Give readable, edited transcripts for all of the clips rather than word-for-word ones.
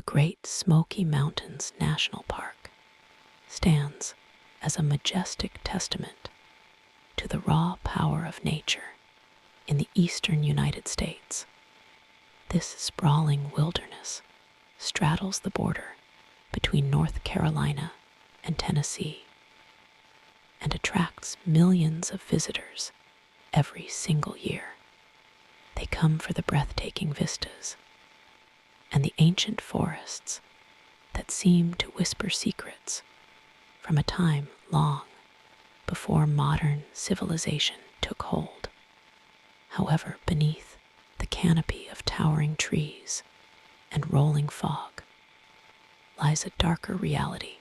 Great Smoky Mountains National Park stands as a majestic testament to the raw power of nature in the eastern United States. This sprawling wilderness straddles the border between North Carolina and Tennessee and attracts millions of visitors every single year. They come for the breathtaking vistas and the ancient forests that seem to whisper secrets from a time long before modern civilization took hold. However, beneath the canopy of towering trees and rolling fog lies a darker reality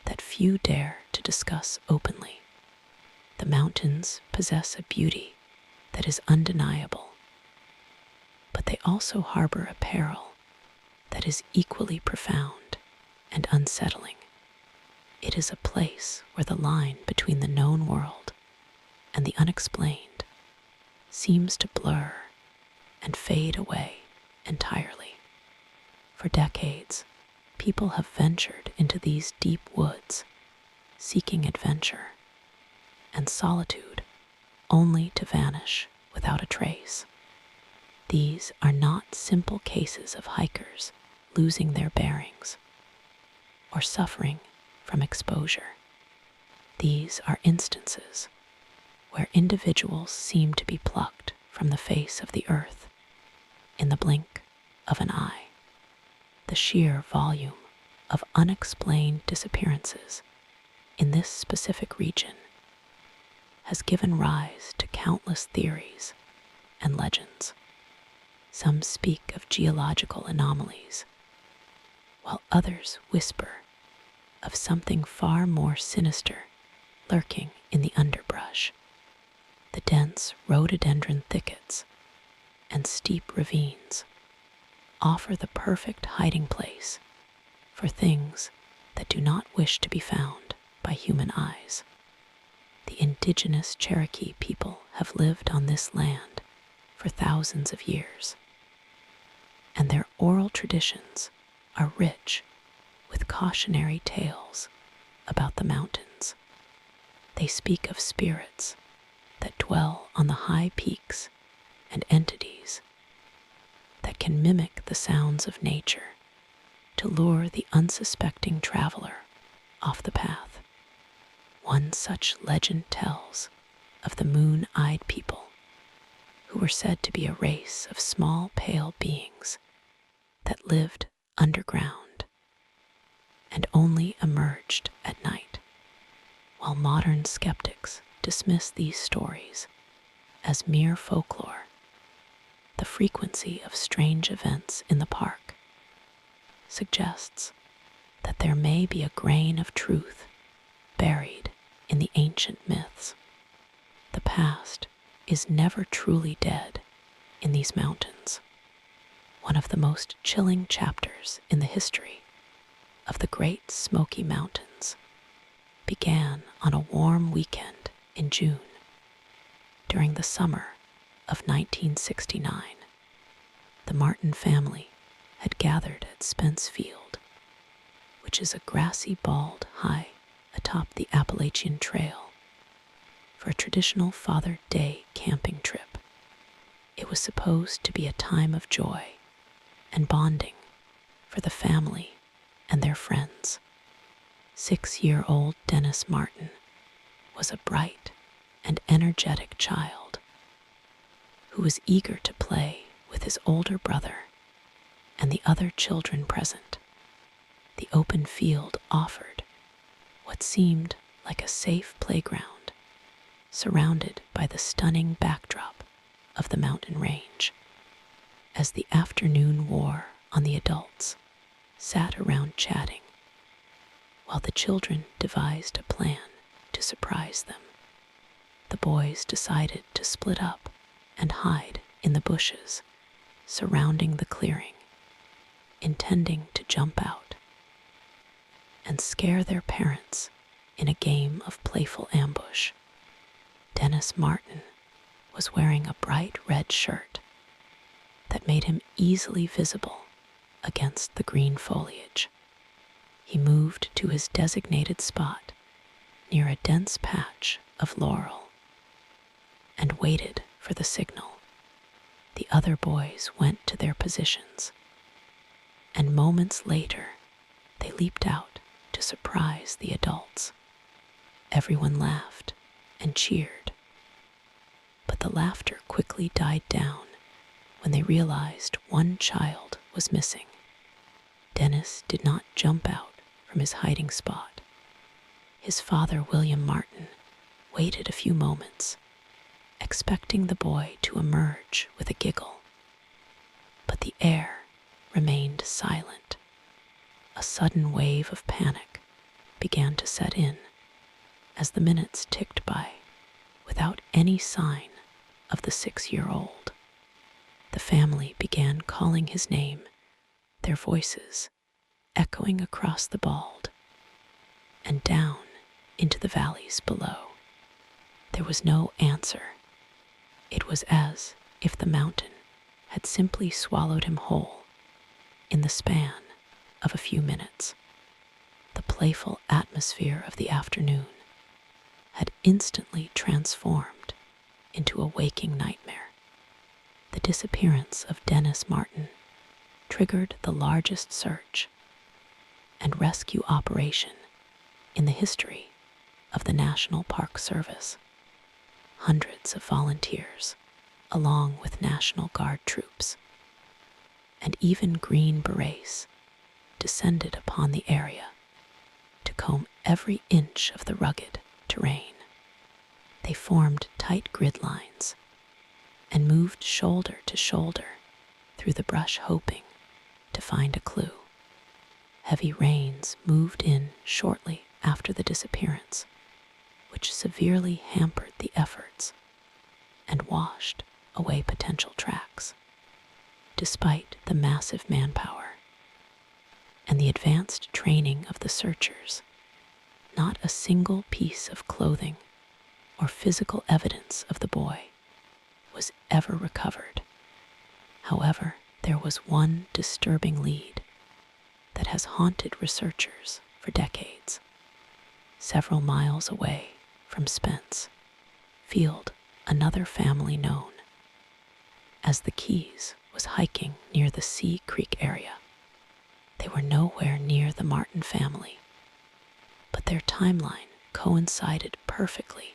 that few dare to discuss openly. The mountains possess a beauty that is undeniable, but they also harbor a peril that is equally profound and unsettling. It is a place where the line between the known world and the unexplained seems to blur and fade away entirely. For decades, people have ventured into these deep woods, seeking adventure and solitude, only to vanish without a trace. These are not simple cases of hikers losing their bearings or suffering from exposure. These are instances where individuals seem to be plucked from the face of the earth in the blink of an eye. The sheer volume of unexplained disappearances in this specific region has given rise to countless theories and legends. Some speak of geological anomalies, while others whisper of something far more sinister lurking in the underbrush. The dense rhododendron thickets and steep ravines offer the perfect hiding place for things that do not wish to be found by human eyes. The indigenous Cherokee people have lived on this land for thousands of years, and their oral traditions are rich with cautionary tales about the mountains. They speak of spirits that dwell on the high peaks and entities that can mimic the sounds of nature to lure the unsuspecting traveler off the path. One such legend tells of the moon-eyed people, who were said to be a race of small, pale beings that lived underground and only emerged at night. While modern skeptics dismiss these stories as mere folklore, the frequency of strange events in the park suggests that there may be a grain of truth buried in the ancient myths. The past is never truly dead in these mountains. One of the most chilling chapters in the history of the Great Smoky Mountains began on a warm weekend in June. During the summer of 1969, the Martin family had gathered at Spence Field, which is a grassy bald high atop the Appalachian Trail, for a traditional Father's Day camping trip. It was supposed to be a time of joy and bonding for the family and their friends. 6-year-old Dennis Martin was a bright and energetic child who was eager to play with his older brother and the other children present. The open field offered what seemed like a safe playground, surrounded by the stunning backdrop of the mountain range. As the afternoon wore on, the adults sat around chatting, while the children devised a plan to surprise them. The boys decided to split up and hide in the bushes surrounding the clearing, intending to jump out and scare their parents in a game of playful ambush. Dennis Martin was wearing a bright red shirt that made him easily visible against the green foliage. He moved to his designated spot near a dense patch of laurel and waited for the signal. The other boys went to their positions, and moments later they leaped out to surprise the adults. Everyone laughed and cheered, but the laughter quickly died down when they realized one child was missing. Dennis did not jump out from his hiding spot. His father, William Martin, waited a few moments, expecting the boy to emerge with a giggle. But the air remained silent. A sudden wave of panic began to set in as the minutes ticked by without any sign of the 6-year-old. The family began calling his name, their voices echoing across the bald and down into the valleys below. There was no answer. It was as if the mountain had simply swallowed him whole in the span of a few minutes. The playful atmosphere of the afternoon had instantly transformed into a waking nightmare. The disappearance of Dennis Martin triggered the largest search and rescue operation in the history of the National Park Service. Hundreds of volunteers, along with National Guard troops, and even Green Berets, descended upon the area to comb every inch of the rugged terrain. They formed tight grid lines and moved shoulder to shoulder through the brush, hoping to find a clue. Heavy rains moved in shortly after the disappearance, which severely hampered the efforts and washed away potential tracks. Despite the massive manpower and the advanced training of the searchers, not a single piece of clothing or physical evidence of the boy was ever recovered. However, there was one disturbing lead that has haunted researchers for decades. Several miles away from Spence Field, another family known as the Keys was hiking near the Sea Creek area. They were nowhere near the Martin family, but their timeline coincided perfectly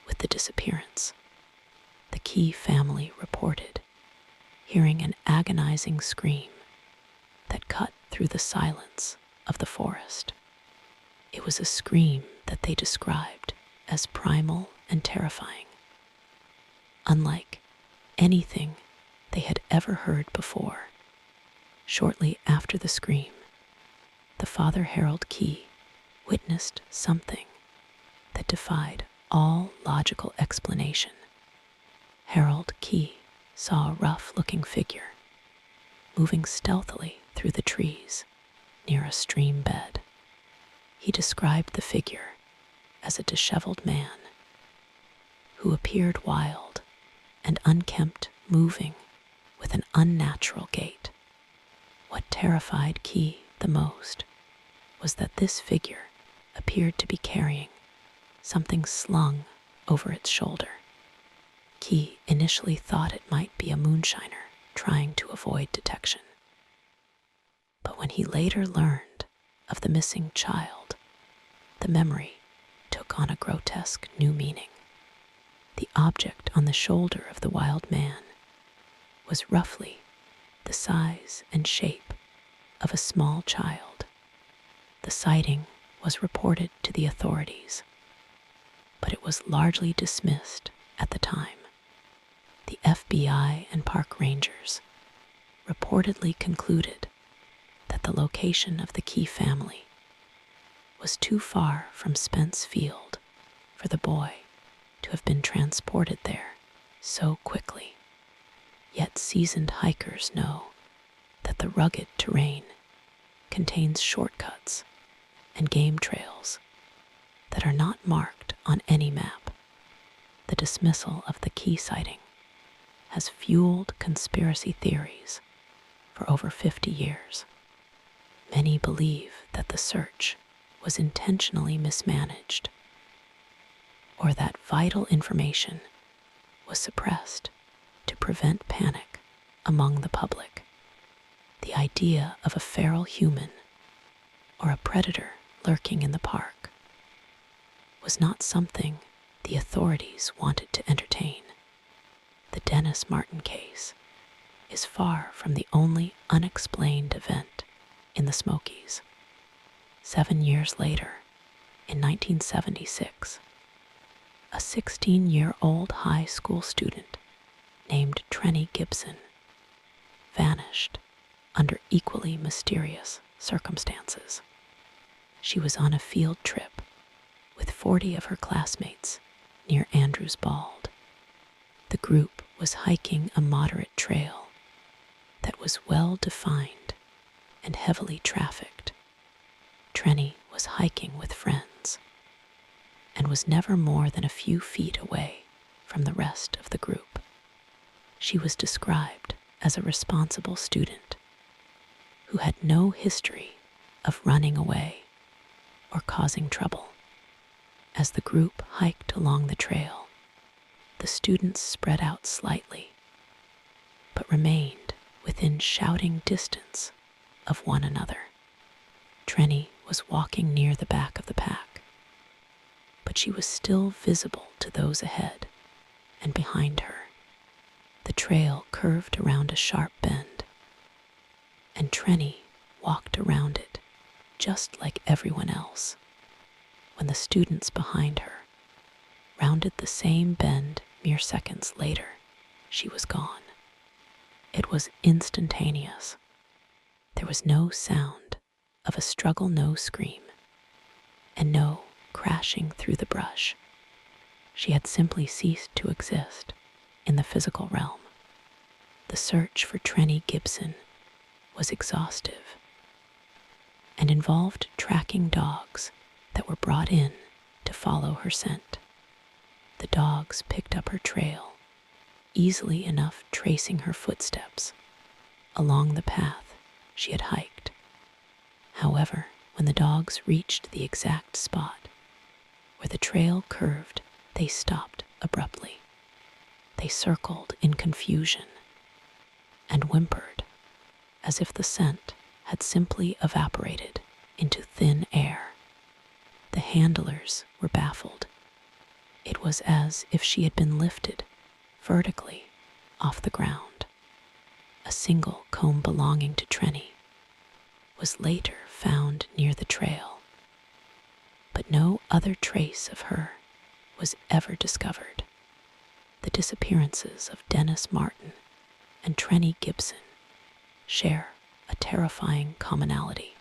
with the disappearance. The Key family reported hearing an agonizing scream that cut through the silence of the forest. It was a scream that they described as primal and terrifying, unlike anything they had ever heard before. Shortly after the scream, the father, Harold Key, witnessed something that defied all logical explanation. Harold Key saw a rough-looking figure moving stealthily through the trees near a stream bed. He described the figure as a disheveled man who appeared wild and unkempt, moving with an unnatural gait. What terrified Key the most was that this figure appeared to be carrying something slung over its shoulder. Key initially thought it might be a moonshiner trying to avoid detection. But when he later learned of the missing child, the memory took on a grotesque new meaning. The object on the shoulder of the wild man was roughly the size and shape of a small child. The sighting was reported to the authorities, but it was largely dismissed at the time. The FBI and park rangers reportedly concluded that the location of the Key family was too far from Spence Field for the boy to have been transported there so quickly. Yet seasoned hikers know that the rugged terrain contains shortcuts and game trails that are not marked on any map. The dismissal of the Key sighting has fueled conspiracy theories for over 50 years. Many believe that the search was intentionally mismanaged, or that vital information was suppressed to prevent panic among the public. The idea of a feral human or a predator lurking in the park was not something the authorities wanted to entertain. The Dennis Martin case is far from the only unexplained event in the Smokies. 7 years later, in 1976, a 16-year-old high school student named Trenny Gibson vanished under equally mysterious circumstances. She was on a field trip with 40 of her classmates near Andrews Bald. The group was hiking a moderate trail that was well defined and heavily trafficked. Trenny was hiking with friends and was never more than a few feet away from the rest of the group. She was described as a responsible student who had no history of running away or causing trouble. As the group hiked along the trail, the students spread out slightly, but remained within shouting distance of one another. Trenny was walking near the back of the pack, but she was still visible to those ahead and behind her. The trail curved around a sharp bend, and Trenny walked around it just like everyone else. When the students behind her rounded the same bend mere seconds later, she was gone. It was instantaneous. There was no sound of a struggle, no scream, and no crashing through the brush. She had simply ceased to exist in the physical realm. The search for Trenny Gibson was exhaustive and involved tracking dogs that were brought in to follow her scent. The dogs picked up her trail, easily enough tracing her footsteps along the path she had hiked. However, when the dogs reached the exact spot where the trail curved, they stopped abruptly. They circled in confusion and whimpered as if the scent had simply evaporated into thin air. The handlers were baffled. It was as if she had been lifted vertically off the ground. A single comb belonging to Trenny was later found near the trail, but no other trace of her was ever discovered. The disappearances of Dennis Martin and Trenny Gibson share a terrifying commonality.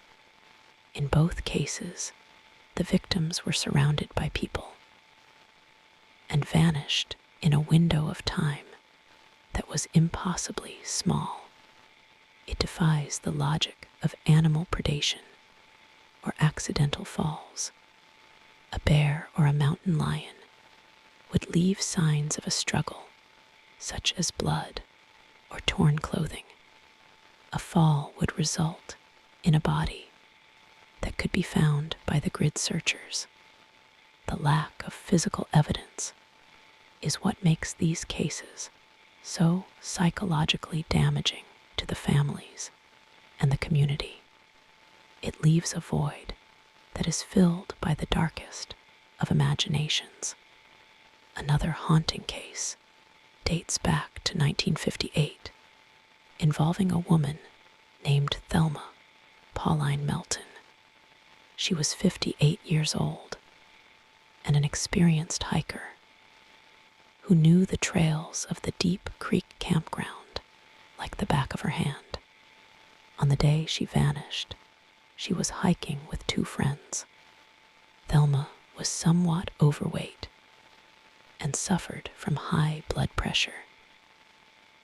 In both cases, the victims were surrounded by people and vanished in a window of time that was impossibly small. It defies the logic of animal predation or accidental falls. A bear or a mountain lion would leave signs of a struggle, such as blood or torn clothing. A fall would result in a body that could be found by the grid searchers. The lack of physical evidence is what makes these cases so psychologically damaging to the families and the community. It leaves a void that is filled by the darkest of imaginations. Another haunting case dates back to 1958, involving a woman named Thelma Pauline Melton. She was 58 years old and an experienced hiker who knew the trails of the Deep Creek campground like the back of her hand. On the day she vanished, she was hiking with 2 friends. Thelma was somewhat overweight and suffered from high blood pressure,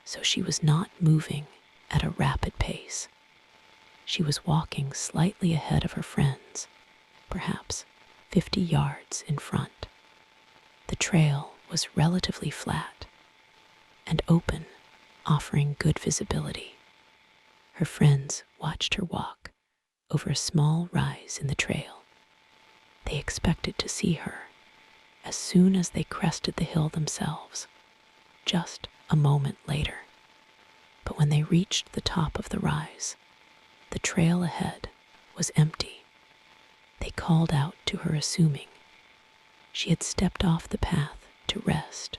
so she was not moving at a rapid pace. She was walking slightly ahead of her friends, perhaps 50 yards in front. The trail was relatively flat and open, offering good visibility. Her friends watched her walk over a small rise in the trail. They expected to see her as soon as they crested the hill themselves, just a moment later. But when they reached the top of the rise, the trail ahead was empty. They called out to her, assuming she had stepped off the path to rest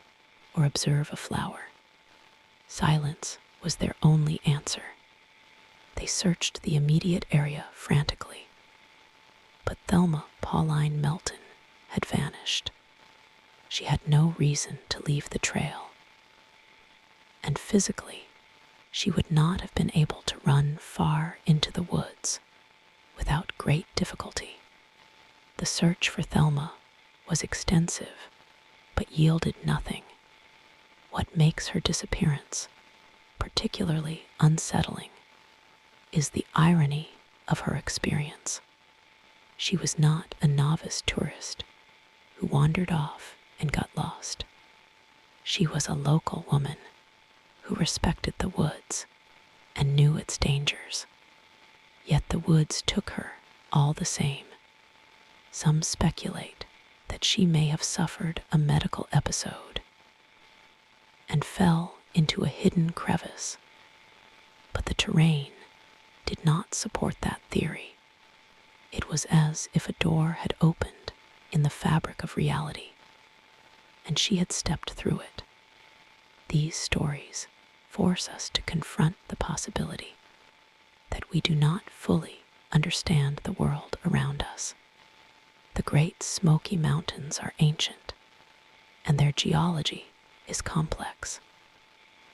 or observe a flower. Silence was their only answer. They searched the immediate area frantically, but Thelma Pauline Melton had vanished. She had no reason to leave the trail, and physically, she would not have been able to run far into the woods without great difficulty. The search for Thelma was extensive, but yielded nothing. What makes her disappearance particularly unsettling is the irony of her experience. She was not a novice tourist who wandered off and got lost. She was a local woman who respected the woods and knew its dangers. Yet the woods took her all the same. Some speculate that she may have suffered a medical episode and fell into a hidden crevice, but the terrain did not support that theory. It was as if a door had opened in the fabric of reality, and she had stepped through it. These stories force us to confront the possibility that we do not fully understand the world around us. The Great Smoky Mountains are ancient, and their geology is complex.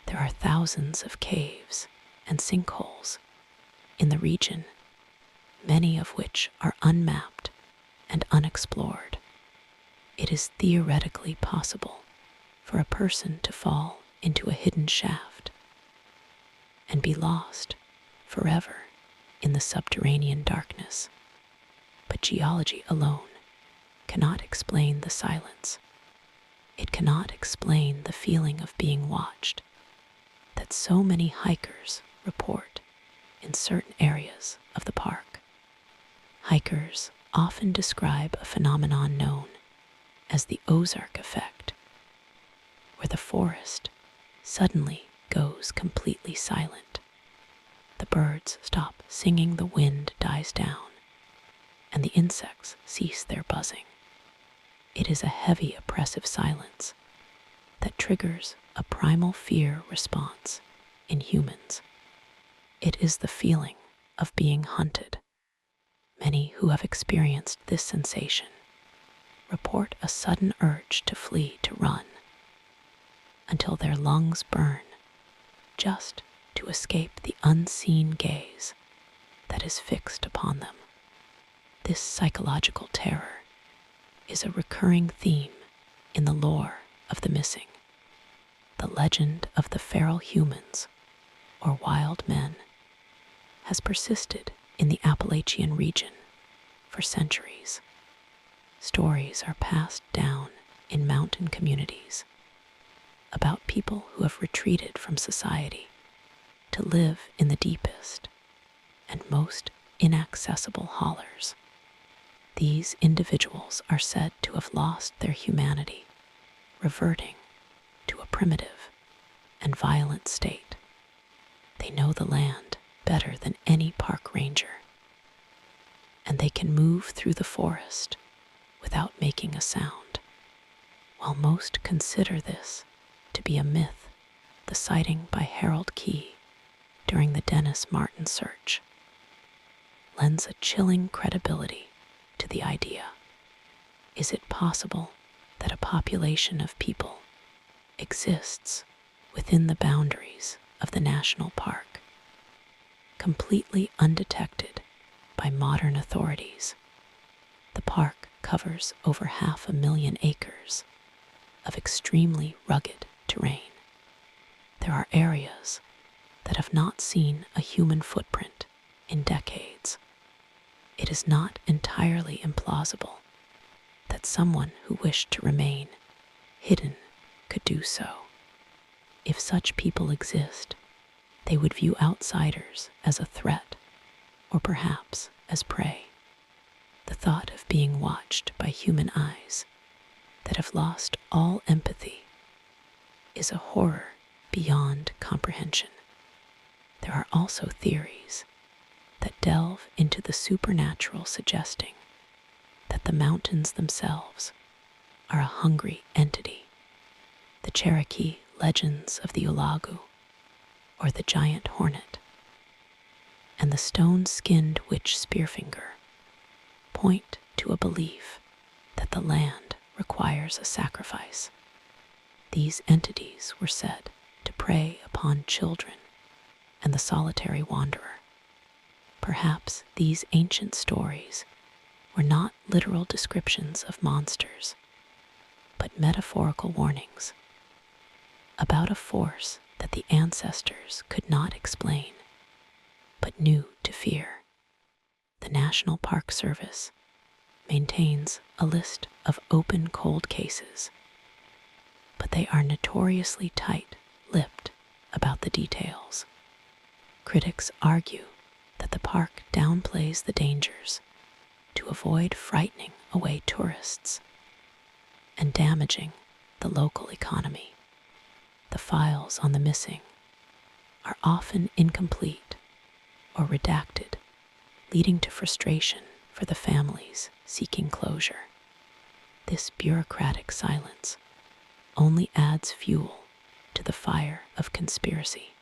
There are thousands of caves and sinkholes in the region, many of which are unmapped and unexplored. It is theoretically possible for a person to fall into a hidden shaft and be lost forever in the subterranean darkness. But geology alone cannot explain the silence. It cannot explain the feeling of being watched that so many hikers report in certain areas of the park. Hikers often describe a phenomenon known as the Ozark effect, where the forest suddenly goes completely silent. The birds stop singing, the wind dies down, and the insects cease their buzzing. It is a heavy, oppressive silence that triggers a primal fear response in humans. It is the feeling of being hunted. Many who have experienced this sensation report a sudden urge to flee, to run, until their lungs burn, just to escape the unseen gaze that is fixed upon them. This psychological terror is a recurring theme in the lore of the missing. The legend of the feral humans, or wild men, has persisted in the Appalachian region for centuries. Stories are passed down in mountain communities about people who have retreated from society to live in the deepest and most inaccessible hollers. These individuals are said to have lost their humanity, reverting to a primitive and violent state. They know the land better than any park ranger, and they can move through the forest without making a sound. While most consider this to be a myth, the sighting by Harold Key during the Dennis Martin search lends a chilling credibility to the idea. Is it possible that a population of people exists within the boundaries of the national park, completely undetected by modern authorities? The park covers over 500,000 acres of extremely rugged terrain. There are areas that have not seen a human footprint in decades. It is not entirely implausible that someone who wished to remain hidden could do so. If such people exist, They would view outsiders as a threat, or perhaps as prey. The thought of being watched by human eyes that have lost all empathy is a horror beyond comprehension. There are also theories that delve into the supernatural, suggesting that the mountains themselves are a hungry entity. The Cherokee legends of the Ulagu, or the giant hornet, and the stone-skinned witch Spearfinger point to a belief that the land requires a sacrifice. These entities were said to prey upon children and the solitary wanderer. Perhaps these ancient stories were not literal descriptions of monsters, but metaphorical warnings about a force that the ancestors could not explain, but knew to fear. The National Park Service maintains a list of open cold cases, but they are notoriously tight-lipped about the details. Critics argue that the park downplays the dangers to avoid frightening away tourists and damaging the local economy. The files on the missing are often incomplete or redacted, leading to frustration for the families seeking closure. This bureaucratic silence only adds fuel to the fire of conspiracy.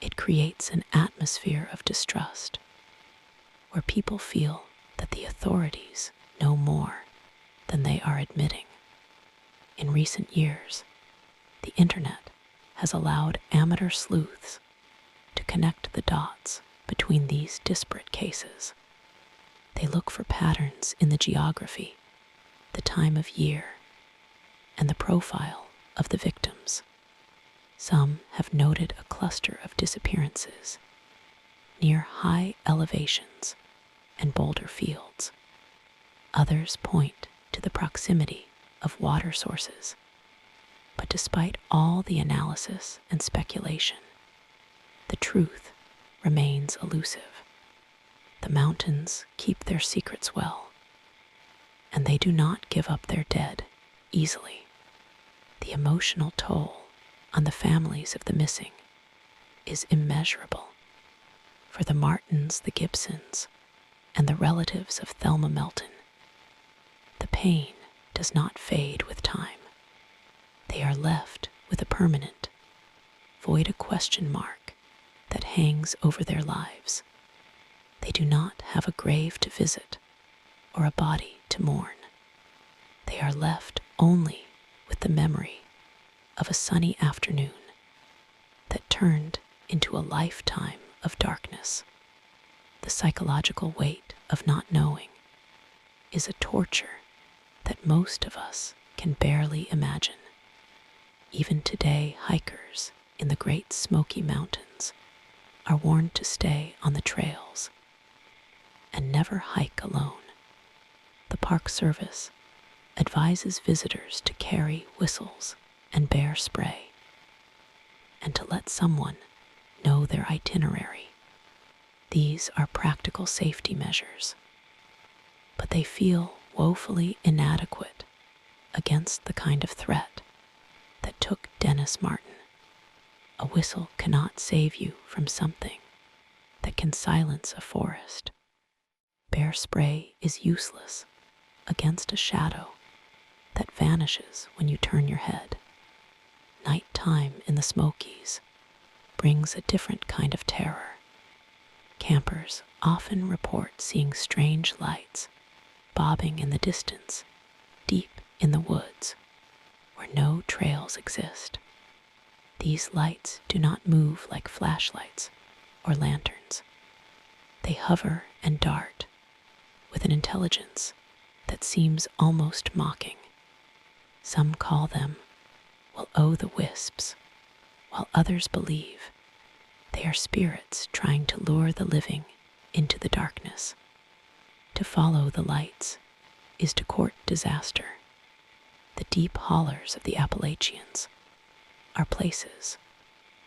It creates an atmosphere of distrust where people feel that the authorities know more than they are admitting. In recent years, the internet has allowed amateur sleuths to connect the dots between these disparate cases. They look for patterns in the geography, the time of year, and the profile of the victims. Some have noted a cluster of disappearances near high elevations and boulder fields. Others point to the proximity of water sources. But despite all the analysis and speculation, the truth remains elusive. The mountains keep their secrets well, and they do not give up their dead easily. The emotional toll on the families of the missing is immeasurable. For the Martins, the Gibsons, and the relatives of Thelma Melton, the pain does not fade with time. They are left with a permanent, void a question mark that hangs over their lives. They do not have a grave to visit or a body to mourn. They are left only with the memory of a sunny afternoon that turned into a lifetime of darkness. The psychological weight of not knowing is a torture that most of us can barely imagine. Even today, hikers in the Great Smoky Mountains are warned to stay on the trails and never hike alone. The Park Service advises visitors to carry whistles and bear spray, and to let someone know their itinerary. These are practical safety measures, but they feel woefully inadequate against the kind of threat that took Dennis Martin. A whistle cannot save you from something that can silence a forest. Bear spray is useless against a shadow that vanishes when you turn your head. Nighttime in the Smokies brings a different kind of terror. Campers often report seeing strange lights bobbing in the distance, deep in the woods, where no trails exist. These lights do not move like flashlights or lanterns. They hover and dart with an intelligence that seems almost mocking. Some call them will-o'-the-wisps, while others believe they are spirits trying to lure the living into the darkness. To follow the lights is to court disaster. The deep hollers of the Appalachians are places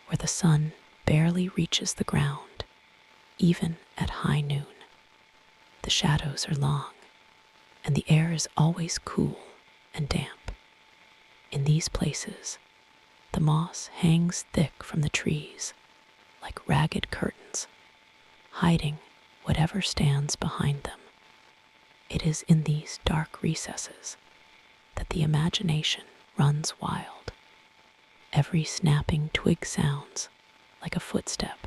where the sun barely reaches the ground, even at high noon. The shadows are long, and the air is always cool and damp. In these places, the moss hangs thick from the trees like ragged curtains, hiding whatever stands behind them. It is in these dark recesses that the imagination runs wild. Every snapping twig sounds like a footstep.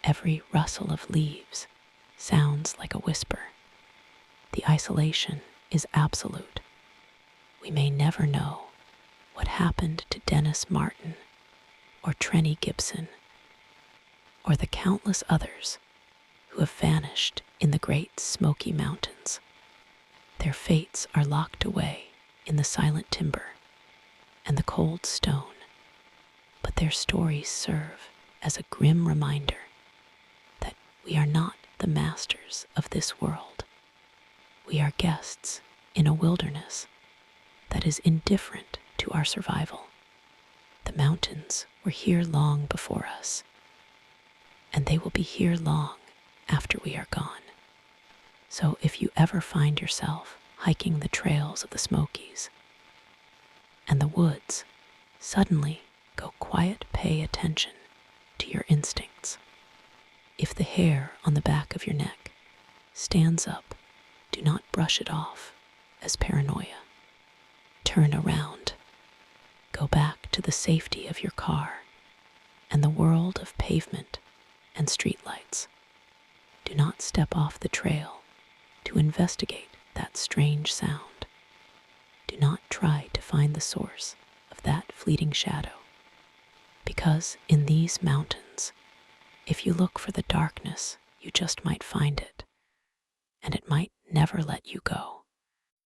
Every rustle of leaves sounds like a whisper. The isolation is absolute. We may never know what happened to Dennis Martin or Trenny Gibson or the countless others who have vanished in the great Smoky Mountains. Their fates are locked away in the silent timber and the cold stone, but their stories serve as a grim reminder that we are not the masters of this world. We are guests in a wilderness that is indifferent to our survival. The mountains were here long before us, and they will be here long after we are gone. So if you ever find yourself hiking the trails of the Smokies and the woods suddenly go quiet, pay attention to your instincts. If the hair on the back of your neck stands up, do not brush it off as paranoia. Turn around. Go back to the safety of your car and the world of pavement and streetlights. Do not step off the trail to investigate that strange sound. Do not try to find the source of that fleeting shadow, because in these mountains, if you look for the darkness, you just might find it, and it might never let you go.